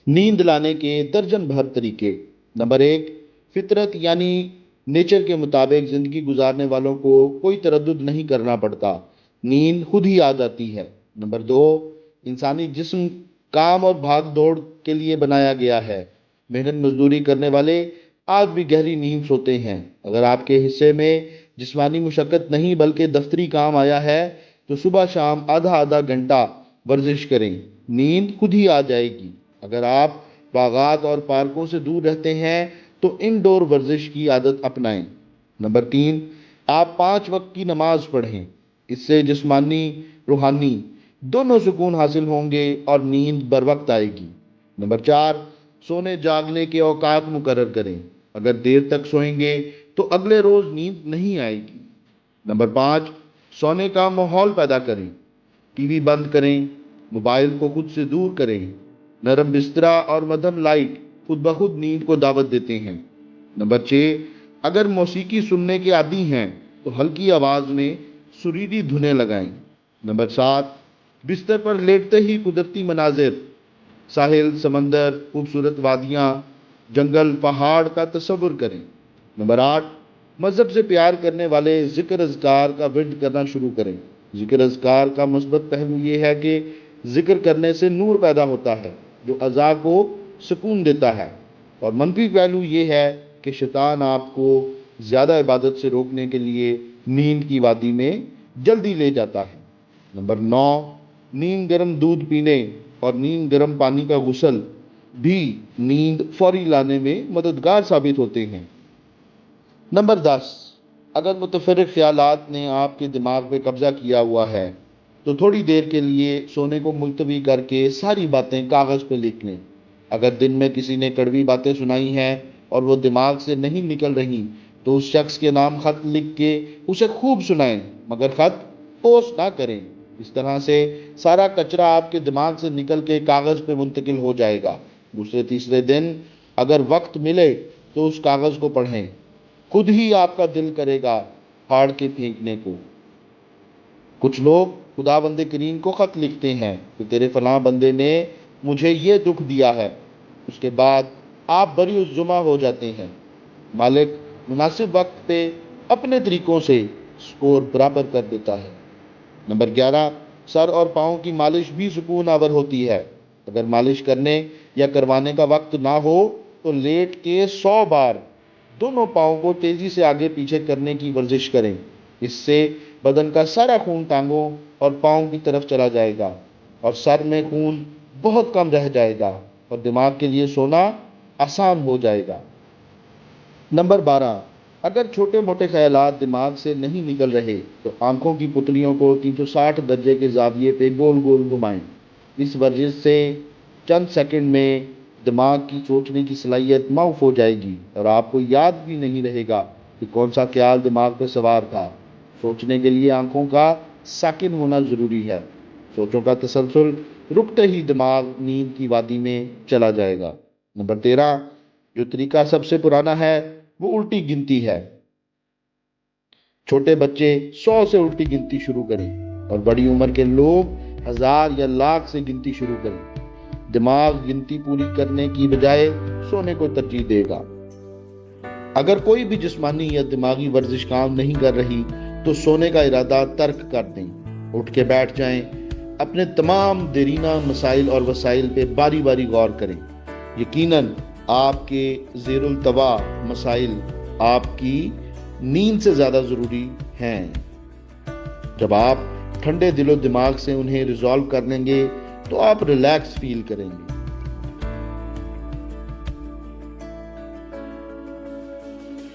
نیند لانے کے درجن بھر طریقے۔ نمبر 1، فطرت یعنی نیچر کے مطابق زندگی گزارنے والوں کو کوئی تردد نہیں کرنا پڑتا، نیند خود ہی آ جاتی ہے۔ نمبر 2، انسانی جسم کام اور بھاگ دوڑ کے لیے بنایا گیا ہے، محنت مزدوری کرنے والے آج بھی گہری نیند سوتے ہیں۔ اگر آپ کے حصے میں جسمانی مشقت نہیں بلکہ دفتری کام آیا ہے تو صبح شام آدھا آدھا گھنٹہ ورزش کریں، نیند خود ہی آ جائے گی۔ اگر آپ باغات اور پارکوں سے دور رہتے ہیں تو انڈور ورزش کی عادت اپنائیں۔ نمبر 3، آپ 5 وقت کی نماز پڑھیں، اس سے جسمانی روحانی دونوں سکون حاصل ہوں گے اور نیند بر وقت آئے گی۔ نمبر 4، سونے جاگنے کے اوقات مقرر کریں، اگر دیر تک سوئیں گے تو اگلے روز نیند نہیں آئے گی۔ نمبر 5، سونے کا ماحول پیدا کریں، ٹی وی بند کریں، موبائل کو خود سے دور کریں، نرم بسترا اور مدھم لائٹ خود بخود نیند کو دعوت دیتے ہیں۔ نمبر 6، اگر موسیقی سننے کے عادی ہیں تو ہلکی آواز میں سریلی دھنیں لگائیں۔ نمبر 7، بستر پر لیٹتے ہی قدرتی مناظر، ساحل، سمندر، خوبصورت وادیاں، جنگل، پہاڑ کا تصور کریں۔ نمبر 8، مذہب سے پیار کرنے والے ذکر اذکار کا ورد کرنا شروع کریں۔ ذکر اذکار کا مثبت پہلو یہ ہے کہ ذکر کرنے سے نور پیدا ہوتا ہے جو اعضاء کو سکون دیتا ہے، اور منفی پہلو یہ ہے کہ شیطان آپ کو زیادہ عبادت سے روکنے کے لیے نیند کی وادی میں جلدی لے جاتا ہے۔ نمبر 9، نیم گرم دودھ پینے اور نیم گرم پانی کا غسل بھی نیند فوری لانے میں مددگار ثابت ہوتے ہیں۔ نمبر 10، اگر متفرق خیالات نے آپ کے دماغ پہ قبضہ کیا ہوا ہے تو تھوڑی دیر کے لیے سونے کو ملتوی کر کے ساری باتیں کاغذ پہ لکھ لیں۔ اگر دن میں کسی نے کڑوی باتیں سنائی ہیں اور وہ دماغ سے نہیں نکل رہی تو اس شخص کے نام خط لکھ کے اسے خوب سنائیں، مگر خط پوسٹ نہ کریں۔ اس طرح سے سارا کچرا آپ کے دماغ سے نکل کے کاغذ پہ منتقل ہو جائے گا۔ دوسرے تیسرے دن اگر وقت ملے تو اس کاغذ کو پڑھیں، خود ہی آپ کا دل کرے گا پھاڑ کے پھینکنے کو۔ کچھ لوگ خدا بندے کریم کو خط لکھتے ہیں کہ تیرے فلاں بندے نے مجھے یہ دکھ دیا ہے، اس کے بعد آپ بری الزمہ ہو جاتے ہیں۔ مالک مناسب وقت پہ اپنے طریقوں سے سکور برابر کر دیتا ہے۔ نمبر 11، سر اور پاؤں کی مالش بھی سکون آور ہوتی ہے۔ اگر مالش کرنے یا کروانے کا وقت نہ ہو تو لیٹ کے 100 بار دونوں پاؤں کو تیزی سے آگے پیچھے کرنے کی ورزش کریں، اس سے بدن کا سارا خون ٹانگوں اور پاؤں کی طرف چلا جائے گا اور سر میں خون بہت کم رہ جائے گا اور دماغ کے لیے سونا آسان ہو جائے گا۔ نمبر 12، اگر چھوٹے موٹے خیالات دماغ سے نہیں نکل رہے تو آنکھوں کی پتلیوں کو 360 درجے کے زاویے پہ گول گول گھمائیں۔ اس ورزش سے چند سیکنڈ میں دماغ کی سوچنے کی صلاحیت معاف ہو جائے گی اور آپ کو یاد بھی نہیں رہے گا کہ کون سا خیال دماغ پہ سوار تھا۔ سوچنے کے لیے آنکھوں کا ساکن ہونا ضروری ہے۔ سوچوں کا تسلسل رکتے ہی دماغ نیند کی وادی میں چلا جائے گا۔ نمبر 13، جو طریقہ سب سے پرانا ہے وہ الٹی گنتی ہے۔ چھوٹے بچے 100 سے الٹی گنتی شروع کریں اور بڑی عمر کے لوگ 1000 یا لاکھ سے گنتی شروع کریں۔ دماغ گنتی پوری کرنے کی بجائے سونے کو ترجیح دے گا۔ اگر کوئی بھی جسمانی یا دماغی ورزش کام نہیں کر رہی تو سونے کا ارادہ ترک کر دیں، اٹھ کے بیٹھ جائیں، اپنے تمام دیرینہ مسائل اور وسائل پہ باری باری غور کریں۔ یقیناً آپ کے زیر التوا مسائل آپ کی نیند سے زیادہ ضروری ہیں۔ جب آپ ٹھنڈے دل و دماغ سے انہیں ریزالو کر لیں گے تو آپ ریلیکس فیل کریں گے۔